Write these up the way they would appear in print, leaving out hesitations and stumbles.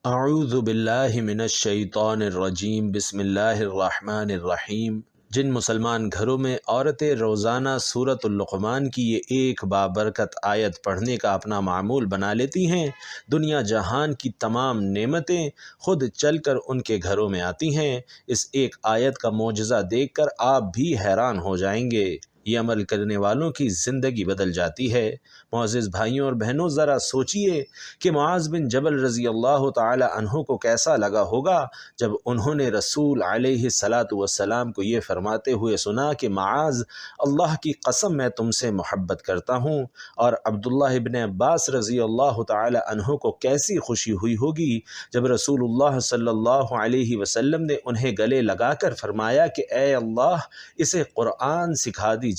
اعوذ باللہ من الشیطان الرجیم، بسم اللہ الرحمن الرحیم۔ جن مسلمان گھروں میں عورتیں روزانہ سورۃ اللقمان کی یہ ایک بابرکت آیت پڑھنے کا اپنا معمول بنا لیتی ہیں، دنیا جہان کی تمام نعمتیں خود چل کر ان کے گھروں میں آتی ہیں۔ اس ایک آیت کا معجزہ دیکھ کر آپ بھی حیران ہو جائیں گے۔ یہ عمل کرنے والوں کی زندگی بدل جاتی ہے۔ معزز بھائیوں اور بہنوں، ذرا سوچئے کہ معاذ بن جبل رضی اللہ تعالی عنہ کو کیسا لگا ہوگا جب انہوں نے رسول علیہ الصلاۃ والسلام کو یہ فرماتے ہوئے سنا کہ معاذ، اللہ کی قسم میں تم سے محبت کرتا ہوں، اور عبداللہ ابن عباس رضی اللہ تعالی عنہ کو کیسی خوشی ہوئی ہوگی جب رسول اللہ صلی اللہ علیہ وسلم نے انہیں گلے لگا کر فرمایا کہ اے اللہ، اسے قرآن سکھا دیجئے۔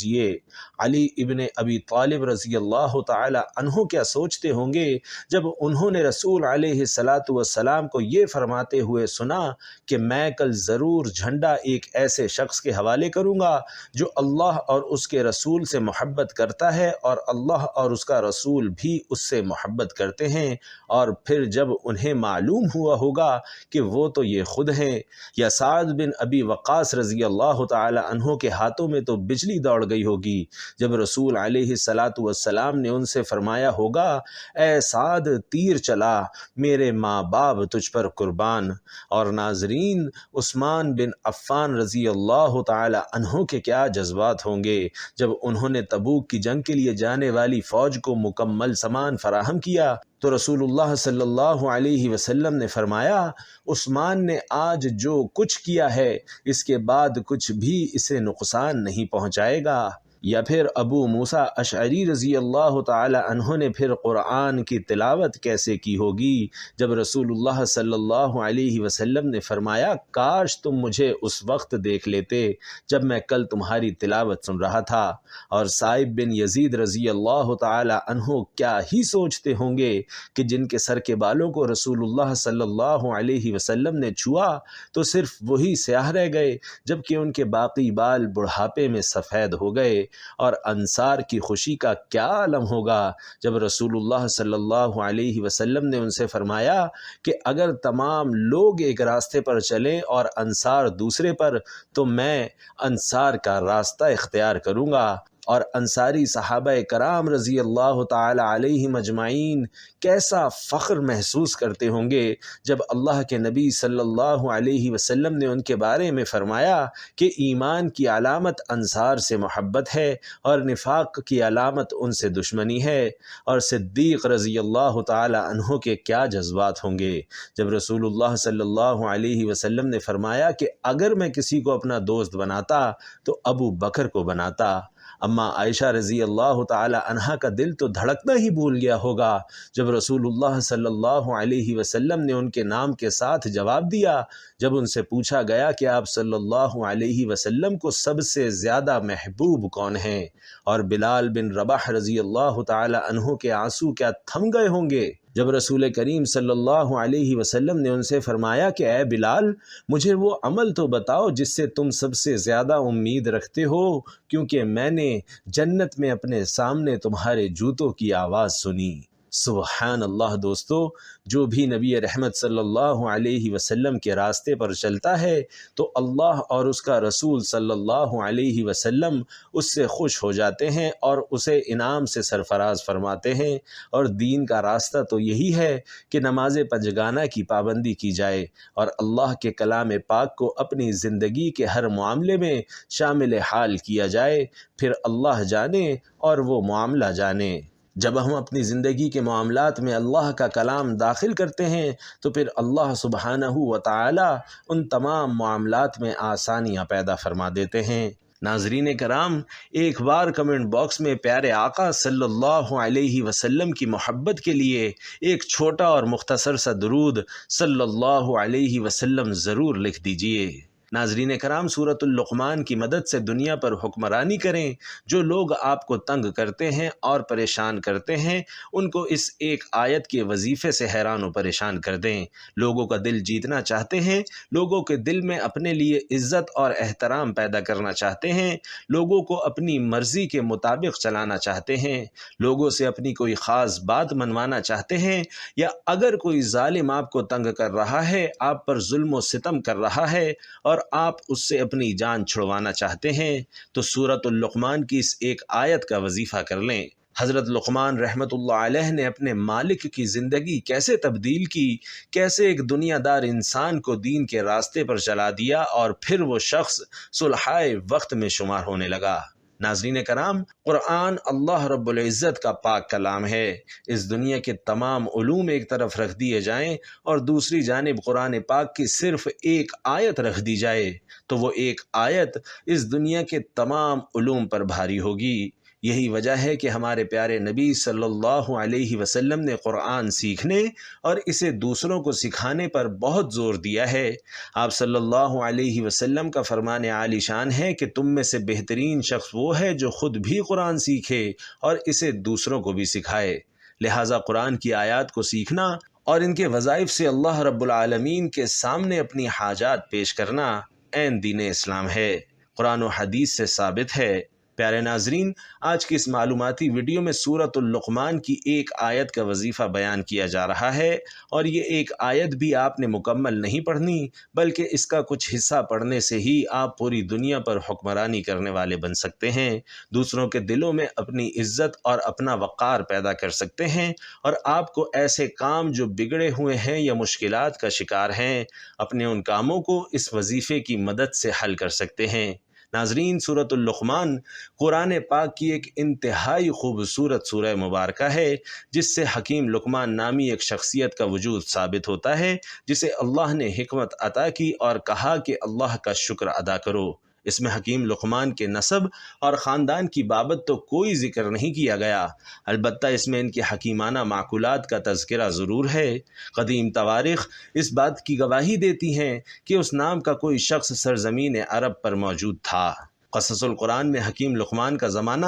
علی ابن ابی طالب رضی اللہ تعالی عنہ کیا سوچتے ہوں گے جب انہوں نے رسول علیہ الصلاۃ والسلام کو یہ فرماتے ہوئے سنا کہ میں کل ضرور جھنڈا ایک ایسے شخص کے حوالے کروں گا جو اللہ اور اس کے رسول سے محبت کرتا ہے اور اللہ اور اس کا رسول بھی اس سے محبت کرتے ہیں، اور پھر جب انہیں معلوم ہوا ہوگا کہ وہ تو یہ خود ہیں۔ یا سعد بن ابی وقاص رضی اللہ تعالی عنہ کے ہاتھوں میں تو بجلی دوڑ گئی ہوگی جب رسول علیہ الصلاۃ والسلام نے ان سے فرمایا ہوگا، اے سعد، تیر چلا، میرے ماں باپ تجھ پر قربان۔ اور ناظرین، عثمان بن عفان رضی اللہ تعالی عنہ کے کیا جذبات ہوں گے جب انہوں نے تبوک کی جنگ کے لیے جانے والی فوج کو مکمل سامان فراہم کیا تو رسول اللہ صلی اللہ علیہ وسلم نے فرمایا، عثمان نے آج جو کچھ کیا ہے اس کے بعد کچھ بھی اسے نقصان نہیں پہنچائے گا۔ یا پھر ابو موسیٰ اشعری رضی اللہ تعالی عنہ نے پھر قرآن کی تلاوت کیسے کی ہوگی جب رسول اللہ صلی اللہ علیہ وسلم نے فرمایا، کاش تم مجھے اس وقت دیکھ لیتے جب میں کل تمہاری تلاوت سن رہا تھا۔ اور سائب بن یزید رضی اللہ تعالی عنہ کیا ہی سوچتے ہوں گے کہ جن کے سر کے بالوں کو رسول اللہ صلی اللہ علیہ وسلم نے چھوا تو صرف وہی سیاہ رہ گئے، جبکہ ان کے باقی بال بڑھاپے میں سفید ہو گئے۔ اور انصار کی خوشی کا کیا عالم ہوگا جب رسول اللہ صلی اللہ علیہ وسلم نے ان سے فرمایا کہ اگر تمام لوگ ایک راستے پر چلیں اور انصار دوسرے پر تو میں انصار کا راستہ اختیار کروں گا۔ اور انصاری صحابہ کرام رضی اللہ تعالی علیہم اجمعین کیسا فخر محسوس کرتے ہوں گے جب اللہ کے نبی صلی اللہ علیہ وسلم نے ان کے بارے میں فرمایا کہ ایمان کی علامت انصار سے محبت ہے اور نفاق کی علامت ان سے دشمنی ہے۔ اور صدیق رضی اللہ تعالی عنہ کے کیا جذبات ہوں گے جب رسول اللہ صلی اللہ علیہ وسلم نے فرمایا کہ اگر میں کسی کو اپنا دوست بناتا تو ابو بکر کو بناتا۔ اما عائشہ رضی اللہ تعالی عنہا کا دل تو دھڑکنا ہی بھول گیا ہوگا جب رسول اللہ صلی اللہ علیہ وسلم نے ان کے نام کے ساتھ جواب دیا جب ان سے پوچھا گیا کہ آپ صلی اللہ علیہ وسلم کو سب سے زیادہ محبوب کون ہیں، اور بلال بن رباح رضی اللہ تعالی عنہ کے آنسو کیا تھم گئے ہوں گے جب رسول کریم صلی اللہ علیہ وسلم نے ان سے فرمایا کہ اے بلال، مجھے وہ عمل تو بتاؤ جس سے تم سب سے زیادہ امید رکھتے ہو، کیونکہ میں نے جنت میں اپنے سامنے تمہارے جوتوں کی آواز سنی۔ سبحان اللہ دوستو، جو بھی نبی رحمت صلی اللہ علیہ وسلم کے راستے پر چلتا ہے تو اللہ اور اس کا رسول صلی اللہ علیہ وسلم اس سے خوش ہو جاتے ہیں اور اسے انعام سے سرفراز فرماتے ہیں۔ اور دین کا راستہ تو یہی ہے کہ نماز پنجگانہ کی پابندی کی جائے اور اللہ کے کلام پاک کو اپنی زندگی کے ہر معاملے میں شامل حال کیا جائے، پھر اللہ جانے اور وہ معاملہ جانے۔ جب ہم اپنی زندگی کے معاملات میں اللہ کا کلام داخل کرتے ہیں تو پھر اللہ سبحانہ و تعالی ان تمام معاملات میں آسانیاں پیدا فرما دیتے ہیں۔ ناظرین کرام، ایک بار کمنٹ باکس میں پیارے آقا صلی اللہ علیہ وسلم کی محبت کے لیے ایک چھوٹا اور مختصر سا درود صلی اللہ علیہ وسلم ضرور لکھ دیجئے۔ ناظرین کرام، سورۃ اللقمان کی مدد سے دنیا پر حکمرانی کریں۔ جو لوگ آپ کو تنگ کرتے ہیں اور پریشان کرتے ہیں، ان کو اس ایک آیت کے وظیفے سے حیران و پریشان کر دیں۔ لوگوں کا دل جیتنا چاہتے ہیں، لوگوں کے دل میں اپنے لیے عزت اور احترام پیدا کرنا چاہتے ہیں، لوگوں کو اپنی مرضی کے مطابق چلانا چاہتے ہیں، لوگوں سے اپنی کوئی خاص بات منوانا چاہتے ہیں، یا اگر کوئی ظالم آپ کو تنگ کر رہا ہے، آپ پر ظلم و ستم کر رہا ہے اور آپ اس سے اپنی جان چھڑوانا چاہتے ہیں، تو سورۃ اللقمان کی اس ایک آیت کا وظیفہ کر لیں۔ حضرت لقمان رحمۃ اللہ علیہ نے اپنے مالک کی زندگی کیسے تبدیل کی، کیسے ایک دنیا دار انسان کو دین کے راستے پر چلا دیا اور پھر وہ شخص صلحائے وقت میں شمار ہونے لگا۔ ناظرین کرام، قرآن اللہ رب العزت کا پاک کلام ہے۔ اس دنیا کے تمام علوم ایک طرف رکھ دیے جائیں اور دوسری جانب قرآن پاک کی صرف ایک آیت رکھ دی جائے تو وہ ایک آیت اس دنیا کے تمام علوم پر بھاری ہوگی۔ یہی وجہ ہے کہ ہمارے پیارے نبی صلی اللہ علیہ وسلم نے قرآن سیکھنے اور اسے دوسروں کو سکھانے پر بہت زور دیا ہے۔ آپ صلی اللہ علیہ وسلم کا فرمان عالی شان ہے کہ تم میں سے بہترین شخص وہ ہے جو خود بھی قرآن سیکھے اور اسے دوسروں کو بھی سکھائے۔ لہٰذا قرآن کی آیات کو سیکھنا اور ان کے وظائف سے اللہ رب العالمین کے سامنے اپنی حاجات پیش کرنا عین دین اسلام ہے، قرآن و حدیث سے ثابت ہے۔ پیارے ناظرین، آج کی اس معلوماتی ویڈیو میں سورۃ اللقمان کی ایک آیت کا وظیفہ بیان کیا جا رہا ہے، اور یہ ایک آیت بھی آپ نے مکمل نہیں پڑھنی، بلکہ اس کا کچھ حصہ پڑھنے سے ہی آپ پوری دنیا پر حکمرانی کرنے والے بن سکتے ہیں، دوسروں کے دلوں میں اپنی عزت اور اپنا وقار پیدا کر سکتے ہیں، اور آپ کو ایسے کام جو بگڑے ہوئے ہیں یا مشکلات کا شکار ہیں، اپنے ان کاموں کو اس وظیفے کی مدد سے حل کر سکتے ہیں۔ ناظرین، سورۃ اللقمان قرآن پاک کی ایک انتہائی خوبصورت سورہ مبارکہ ہے، جس سے حکیم لقمان نامی ایک شخصیت کا وجود ثابت ہوتا ہے، جسے اللہ نے حکمت عطا کی اور کہا کہ اللہ کا شکر ادا کرو۔ اس میں حکیم لقمان کے نسب اور خاندان کی بابت تو کوئی ذکر نہیں کیا گیا، البتہ اس میں ان کے حکیمانہ معقولات کا تذکرہ ضرور ہے۔ قدیم تواریخ اس بات کی گواہی دیتی ہیں کہ اس نام کا کوئی شخص سرزمین عرب پر موجود تھا۔ قصص القرآن میں حکیم لقمان کا زمانہ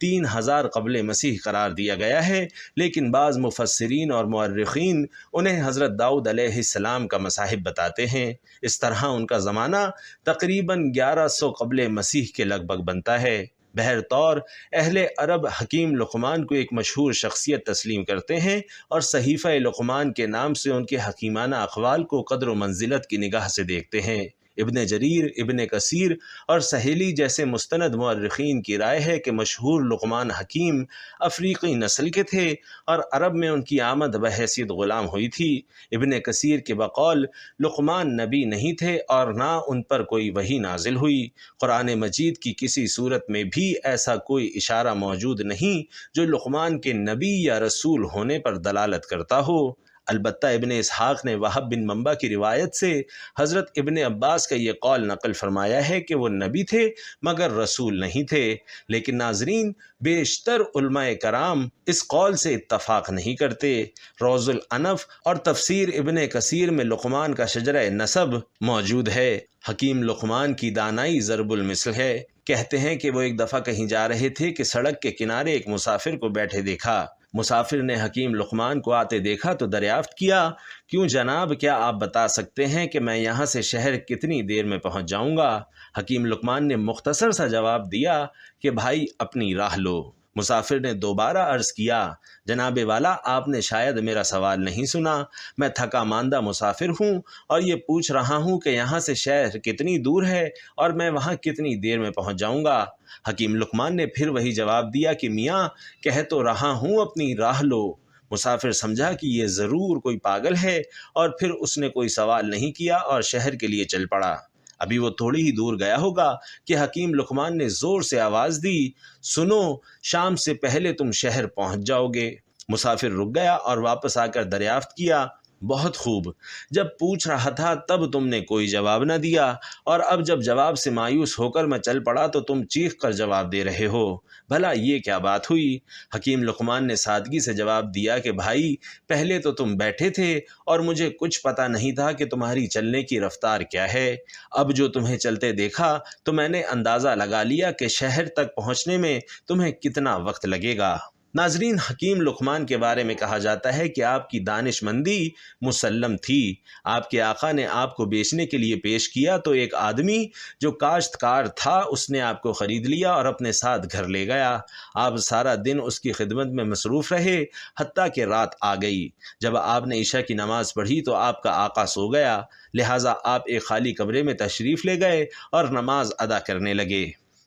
3000 قبل مسیح قرار دیا گیا ہے، لیکن بعض مفسرین اور مورخین انہیں حضرت داؤد علیہ السلام کا مصاحب بتاتے ہیں۔ اس طرح ان کا زمانہ تقریباً 1100 قبل مسیح کے لگ بھگ بنتا ہے۔ بہرطور اہل عرب حکیم لقمان کو ایک مشہور شخصیت تسلیم کرتے ہیں اور صحیفہ لقمان کے نام سے ان کے حکیمانہ اقوال کو قدر و منزلت کی نگاہ سے دیکھتے ہیں۔ ابن جریر، ابن کثیر اور سہیلی جیسے مستند مورخین کی رائے ہے کہ مشہور لقمان حکیم افریقی نسل کے تھے اور عرب میں ان کی آمد بحیثیت غلام ہوئی تھی۔ ابن کثیر کے بقول لقمان نبی نہیں تھے اور نہ ان پر کوئی وحی نازل ہوئی۔ قرآن مجید کی کسی صورت میں بھی ایسا کوئی اشارہ موجود نہیں جو لقمان کے نبی یا رسول ہونے پر دلالت کرتا ہو۔ البتہ ابن اسحاق نے وہب بن منبع کی روایت سے حضرت ابن عباس کا یہ قول نقل فرمایا ہے کہ وہ نبی تھے مگر رسول نہیں تھے، لیکن ناظرین، بیشتر علماء کرام اس قول سے اتفاق نہیں کرتے۔ روض العنف اور تفسیر ابن کثیر میں لقمان کا شجرہ نسب موجود ہے۔ حکیم لقمان کی دانائی ضرب المثل ہے۔ کہتے ہیں کہ وہ ایک دفعہ کہیں جا رہے تھے کہ سڑک کے کنارے ایک مسافر کو بیٹھے دیکھا۔ مسافر نے حکیم لقمان کو آتے دیکھا تو دریافت کیا، کیوں جناب، کیا آپ بتا سکتے ہیں کہ میں یہاں سے شہر کتنی دیر میں پہنچ جاؤں گا؟ حکیم لقمان نے مختصر سا جواب دیا کہ بھائی اپنی راہ لو۔ مسافر نے دوبارہ عرض کیا، جناب والا، آپ نے شاید میرا سوال نہیں سنا، میں تھکا ماندہ مسافر ہوں اور یہ پوچھ رہا ہوں کہ یہاں سے شہر کتنی دور ہے اور میں وہاں کتنی دیر میں پہنچ جاؤں گا۔ حکیم لقمان نے پھر وہی جواب دیا کہ میاں، کہہ تو رہا ہوں اپنی راہ لو۔ مسافر سمجھا کہ یہ ضرور کوئی پاگل ہے اور پھر اس نے کوئی سوال نہیں کیا اور شہر کے لیے چل پڑا۔ ابھی وہ تھوڑی ہی دور گیا ہوگا کہ حکیم لقمان نے زور سے آواز دی، سنو، شام سے پہلے تم شہر پہنچ جاؤ گے۔ مسافر رک گیا اور واپس آ کر دریافت کیا، بہت خوب، جب پوچھ رہا تھا تب تم نے کوئی جواب نہ دیا، اور اب جب جواب سے مایوس ہو کر میں چل پڑا تو تم چیخ کر جواب دے رہے ہو۔ بھلا یہ کیا بات ہوئی؟ حکیم لقمان نے سادگی سے جواب دیا کہ بھائی، پہلے تو تم بیٹھے تھے اور مجھے کچھ پتہ نہیں تھا کہ تمہاری چلنے کی رفتار کیا ہے۔ اب جو تمہیں چلتے دیکھا تو میں نے اندازہ لگا لیا کہ شہر تک پہنچنے میں تمہیں کتنا وقت لگے گا۔ ناظرین، حکیم لقمان کے بارے میں کہا جاتا ہے کہ آپ کی دانش مندی مسلم تھی۔ آپ کے آقا نے آپ کو بیچنے کے لیے پیش کیا تو ایک آدمی جو کاشتکار تھا اس نے آپ کو خرید لیا اور اپنے ساتھ گھر لے گیا۔ آپ سارا دن اس کی خدمت میں مصروف رہے حتیٰ کہ رات آ گئی۔ جب آپ نے عشاء کی نماز پڑھی تو آپ کا آقا سو گیا، لہٰذا آپ ایک خالی کمرے میں تشریف لے گئے اور نماز ادا کرنے لگے۔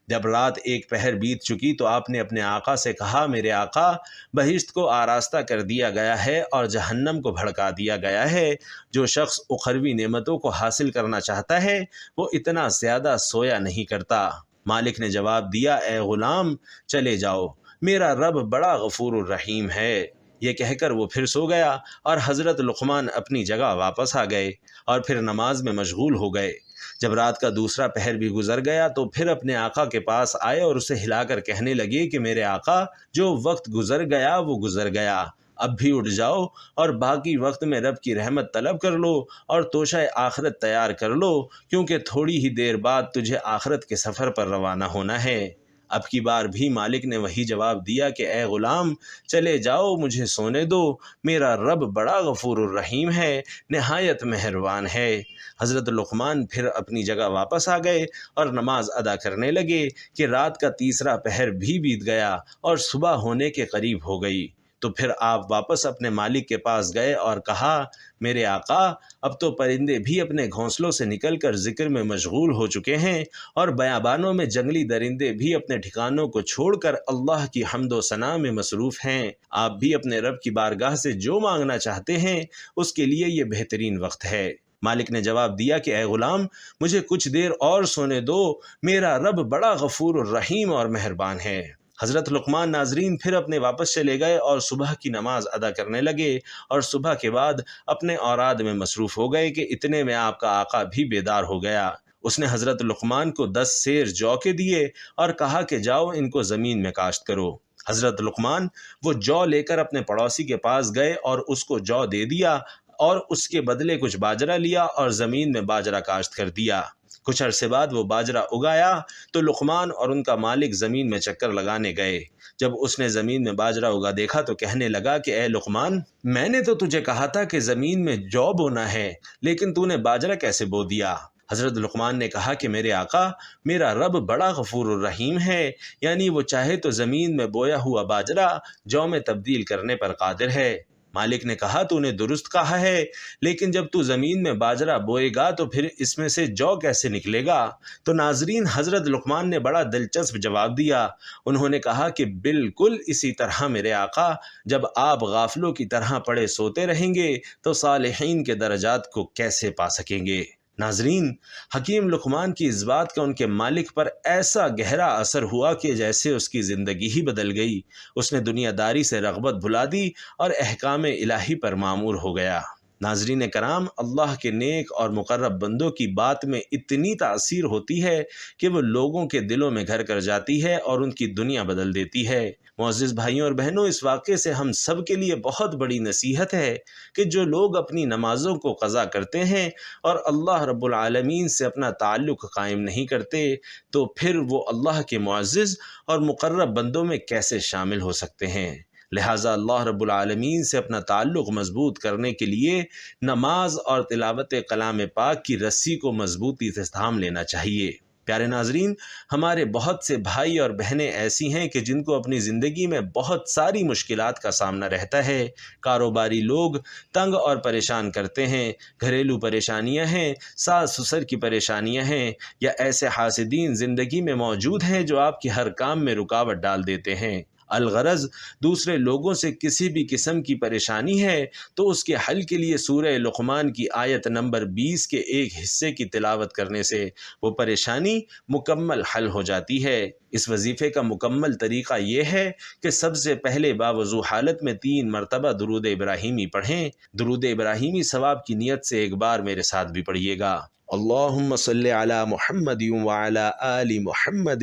جب رات ایک پہر بیت چکی تو آپ نے اپنے آقا سے کہا، میرے آقا، بہشت کو آراستہ کر دیا گیا ہے اور جہنم کو بھڑکا دیا گیا ہے۔ جو شخص اخروی نعمتوں کو حاصل کرنا چاہتا ہے وہ اتنا زیادہ سویا نہیں کرتا۔ مالک نے جواب دیا، اے غلام، چلے جاؤ، میرا رب بڑا غفور الرحیم ہے۔ یہ کہہ کر وہ پھر سو گیا اور حضرت لقمان اپنی جگہ واپس آ گئے اور پھر نماز میں مشغول ہو گئے۔ جب رات کا دوسرا پہر بھی گزر گیا تو پھر اپنے آقا کے پاس آئے اور اسے ہلا کر کہنے لگے کہ میرے آقا، جو وقت گزر گیا وہ گزر گیا، اب بھی اٹھ جاؤ اور باقی وقت میں رب کی رحمت طلب کر لو اور توشہ آخرت تیار کر لو، کیونکہ تھوڑی ہی دیر بعد تجھے آخرت کے سفر پر روانہ ہونا ہے۔ اب کی بار بھی مالک نے وہی جواب دیا کہ اے غلام، چلے جاؤ، مجھے سونے دو، میرا رب بڑا غفور الرحیم ہے، نہایت مہربان ہے۔ حضرت لقمان پھر اپنی جگہ واپس آ گئے اور نماز ادا کرنے لگے کہ رات کا تیسرا پہر بھی بیت گیا اور صبح ہونے کے قریب ہو گئی۔ تو پھر آپ واپس اپنے مالک کے پاس گئے اور کہا، میرے آقا، اب تو پرندے بھی اپنے گھونسلوں سے نکل کر ذکر میں مشغول ہو چکے ہیں اور بیابانوں میں جنگلی درندے بھی اپنے ٹھکانوں کو چھوڑ کر اللہ کی حمد و ثنا میں مصروف ہیں۔ آپ بھی اپنے رب کی بارگاہ سے جو مانگنا چاہتے ہیں اس کے لیے یہ بہترین وقت ہے۔ مالک نے جواب دیا کہ اے غلام، مجھے کچھ دیر اور سونے دو، میرا رب بڑا غفور الرحیم اور مہربان ہے۔ حضرت لقمان ناظرین پھر اپنے واپس چلے گئے اور صبح کی نماز ادا کرنے لگے اور صبح کے بعد اپنے اوراد میں مصروف ہو گئے کہ اتنے میں آپ کا آقا بھی بیدار ہو گیا۔ اس نے حضرت لقمان کو 10 سیر جو کے دیے اور کہا کہ جاؤ ان کو زمین میں کاشت کرو۔ حضرت لقمان وہ جو لے کر اپنے پڑوسی کے پاس گئے اور اس کو جو دے دیا اور اس کے بدلے کچھ باجرہ لیا اور زمین میں باجرہ کاشت کر دیا۔ کچھ عرصے بعد وہ باجرہ اگایا تو لقمان اور ان کا مالک زمین میں چکر لگانے گئے۔ جب اس نے زمین میں باجرہ اگا دیکھا تو کہنے لگا کہ اے لقمان، میں نے تو تجھے کہا تھا کہ زمین میں جو بونا ہے، لیکن تو نے باجرہ کیسے بو دیا؟ حضرت لقمان نے کہا کہ میرے آقا، میرا رب بڑا غفور الرحیم ہے، یعنی وہ چاہے تو زمین میں بویا ہوا باجرہ جو میں تبدیل کرنے پر قادر ہے۔ مالک نے کہا، تو نے درست کہا ہے، لیکن جب تو زمین میں باجرہ بوئے گا تو پھر اس میں سے جو کیسے نکلے گا؟ تو ناظرین، حضرت لقمان نے بڑا دلچسپ جواب دیا۔ انہوں نے کہا کہ بالکل اسی طرح میرے آقا، جب آپ غافلوں کی طرح پڑے سوتے رہیں گے تو صالحین کے درجات کو کیسے پا سکیں گے؟ ناظرین، حکیم لقمان کی اس بات کا ان کے مالک پر ایسا گہرا اثر ہوا کہ جیسے اس کی زندگی ہی بدل گئی۔ اس نے دنیا داری سے رغبت بھلا دی اور احکام الہی پر مامور ہو گیا۔ ناظرین کرام، اللہ کے نیک اور مقرب بندوں کی بات میں اتنی تاثیر ہوتی ہے کہ وہ لوگوں کے دلوں میں گھر کر جاتی ہے اور ان کی دنیا بدل دیتی ہے۔ معزز بھائیوں اور بہنوں، اس واقعے سے ہم سب کے لیے بہت بڑی نصیحت ہے کہ جو لوگ اپنی نمازوں کو قضا کرتے ہیں اور اللہ رب العالمین سے اپنا تعلق قائم نہیں کرتے تو پھر وہ اللہ کے معزز اور مقرب بندوں میں کیسے شامل ہو سکتے ہیں؟ لہٰذا اللہ رب العالمین سے اپنا تعلق مضبوط کرنے کے لیے نماز اور تلاوت کلام پاک کی رسی کو مضبوطی سے تھام لینا چاہیے۔ پیارے ناظرین، ہمارے بہت سے بھائی اور بہنیں ایسی ہیں کہ جن کو اپنی زندگی میں بہت ساری مشکلات کا سامنا رہتا ہے۔ کاروباری لوگ تنگ اور پریشان کرتے ہیں، گھریلو پریشانیاں ہیں، ساس سسر کی پریشانیاں ہیں، یا ایسے حاسدین زندگی میں موجود ہیں جو آپ کے ہر کام میں رکاوٹ ڈال دیتے ہیں۔ الغرض دوسرے لوگوں سے کسی بھی قسم کی پریشانی ہے تو اس کے حل کے لیے سورہ لقمان کی آیت نمبر 20 کے ایک حصے کی تلاوت کرنے سے وہ پریشانی مکمل حل ہو جاتی ہے۔ اس وظیفے کا مکمل طریقہ یہ ہے کہ سب سے پہلے باوضو حالت میں 3 مرتبہ درود ابراہیمی پڑھیں۔ درود ابراہیمی ثواب کی نیت سے ایک بار میرے ساتھ بھی پڑھیے گا۔ اللہم صلی علی محمد وعلی آل محمد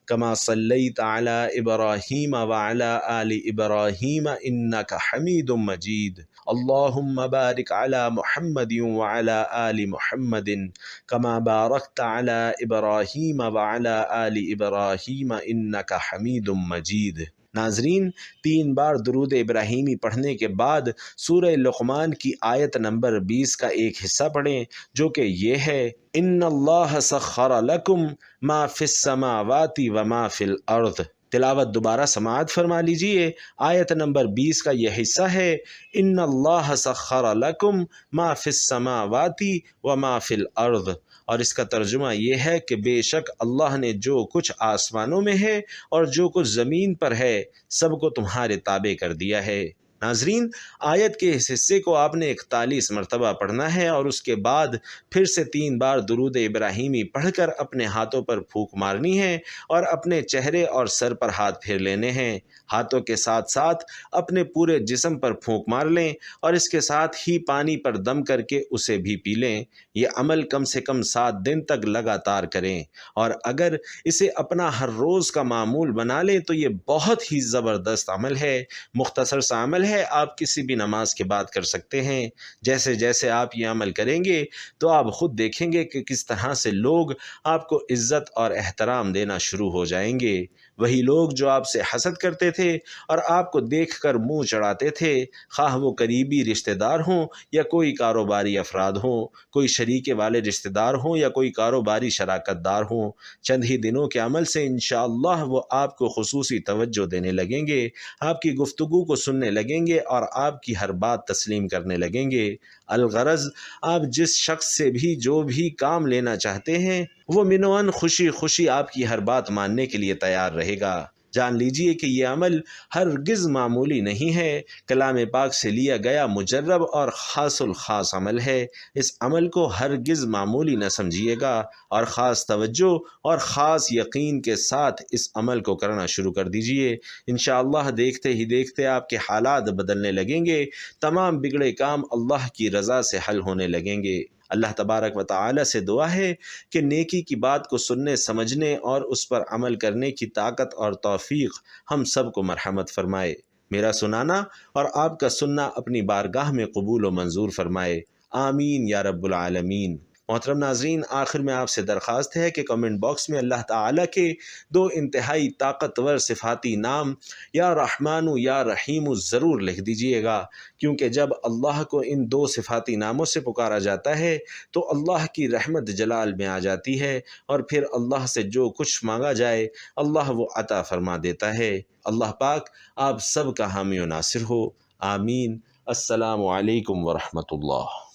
کما صلیت علی ابراہیم وعلی آل ابراہیم انک حمید مجید۔ اللہم بارک علی محمد وعلی آل محمد کما بارکت علی ابراہیم وعلی آل ابراہیم انک حمید مجید۔ ناظرین، 3 بار درود ابراہیمی پڑھنے کے بعد سورہ لقمان کی آیت نمبر 20 کا ایک حصہ پڑھیں، جو کہ یہ ہے ان اللہ سخر لکم ما فی السماوات وما فی الارض۔ تلاوت دوبارہ سماعت فرما لیجئے۔ آیت نمبر 20 کا یہ حصہ ہے ان اللہ سخر لکم ما فی السماوات وما فی الارض، اور اس کا ترجمہ یہ ہے کہ بے شک اللہ نے جو کچھ آسمانوں میں ہے اور جو کچھ زمین پر ہے سب کو تمہارے تابع کر دیا ہے۔ ناظرین، آیت کے اس حصے کو آپ نے 41 مرتبہ پڑھنا ہے اور اس کے بعد پھر سے 3 بار درود ابراہیمی پڑھ کر اپنے ہاتھوں پر پھونک مارنی ہے اور اپنے چہرے اور سر پر ہاتھ پھیر لینے ہیں۔ ہاتھوں کے ساتھ ساتھ اپنے پورے جسم پر پھونک مار لیں اور اس کے ساتھ ہی پانی پر دم کر کے اسے بھی پی لیں۔ یہ عمل کم سے کم 7 دن تک لگاتار کریں، اور اگر اسے اپنا ہر روز کا معمول بنا لیں تو یہ بہت ہی زبردست عمل ہے۔ مختصر سا عمل ہے، آپ کسی بھی نماز کے بعد کر سکتے ہیں۔ جیسے جیسے آپ یہ عمل کریں گے تو آپ خود دیکھیں گے کہ کس طرح سے لوگ آپ کو عزت اور احترام دینا شروع ہو جائیں گے۔ وہی لوگ جو آپ سے حسد کرتے تھے اور آپ کو دیکھ کر منہ چڑھاتے تھے، خواہ وہ قریبی رشتہ دار ہوں یا کوئی کاروباری افراد ہوں، کوئی شریک والے رشتہ دار ہوں یا کوئی کاروباری شراکت دار ہوں، چند ہی دنوں کے عمل سے انشاءاللہ وہ آپ کو خصوصی توجہ دینے لگیں گے، آپ کی گفتگو کو سننے لگیں گے اور آپ کی ہر بات تسلیم کرنے لگیں گے۔ الغرض، آپ جس شخص سے بھی جو بھی کام لینا چاہتے ہیں وہ منوان خوشی خوشی آپ کی ہر بات ماننے کے لیے تیار رہے گا۔ جان لیجئے کہ یہ عمل ہرگز معمولی نہیں ہے، کلام پاک سے لیا گیا مجرب اور خاص الخاص عمل ہے۔ اس عمل کو ہرگز معمولی نہ سمجھیے گا اور خاص توجہ اور خاص یقین کے ساتھ اس عمل کو کرنا شروع کر دیجئے۔ انشاءاللہ دیکھتے ہی دیکھتے آپ کے حالات بدلنے لگیں گے، تمام بگڑے کام اللہ کی رضا سے حل ہونے لگیں گے۔ اللہ تبارک و تعالی سے دعا ہے کہ نیکی کی بات کو سننے، سمجھنے اور اس پر عمل کرنے کی طاقت اور توفیق ہم سب کو مرحمت فرمائے۔ میرا سنانا اور آپ کا سننا اپنی بارگاہ میں قبول و منظور فرمائے، آمین یا رب العالمین۔ محترم ناظرین، آخر میں آپ سے درخواست ہے کہ کمنٹ باکس میں اللہ تعالیٰ کے 2 انتہائی طاقتور صفاتی نام یا رحمان یا رحیم ضرور لکھ دیجئے گا، کیونکہ جب اللہ کو ان 2 صفاتی ناموں سے پکارا جاتا ہے تو اللہ کی رحمت جلال میں آ جاتی ہے، اور پھر اللہ سے جو کچھ مانگا جائے اللہ وہ عطا فرما دیتا ہے۔ اللہ پاک آپ سب کا حامی و ناصر ہو، آمین۔ السلام علیکم ورحمۃ اللہ۔